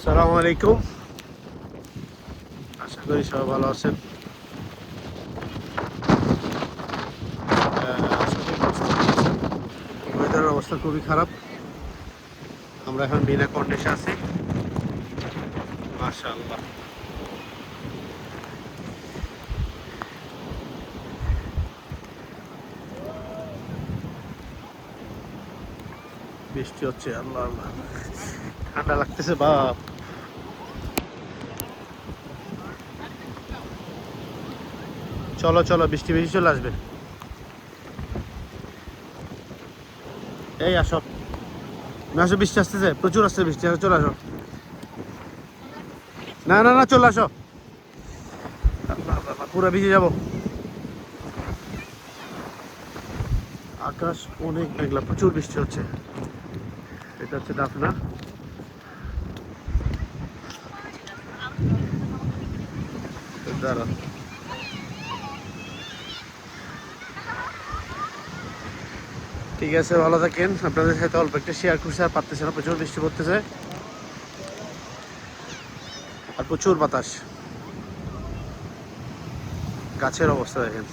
আসসালামু আলাইকুম। আশা করি সবাই ভালো আছেন। ওয়েদারের অবস্থা খুবই খারাপ। আমরা এখন বিনা কন্ডিশনে আছি। মাশাআল্লাহ, বৃষ্টি হচ্ছে। আল্লাহ আল্লাহ, ঠান্ডা লাগতেছে বাপ। চলো চলো, বৃষ্টি বেশি চলে আসবে। এই আসো, আসো, বৃষ্টি আসতেছে, প্রচুর আসছে বৃষ্টি। আসো, চলে আসো। না না না, চলে আসো। আল্লাহ আল্লাহ, পুরো ভিজে যাবো। আকাশ অনেক মেঘলা, প্রচুর বৃষ্টি হচ্ছে। এটা হচ্ছে দাফনা। দাঁড়া, ঠিক আছে, ভালো থাকেন। আপনাদের সাথে অল্প একটা শেয়ার করছে, আর পারতেছে না, প্রচুর বৃষ্টি পড়তেছে আর প্রচুর বাতাস। গাছের অবস্থা দেখেন।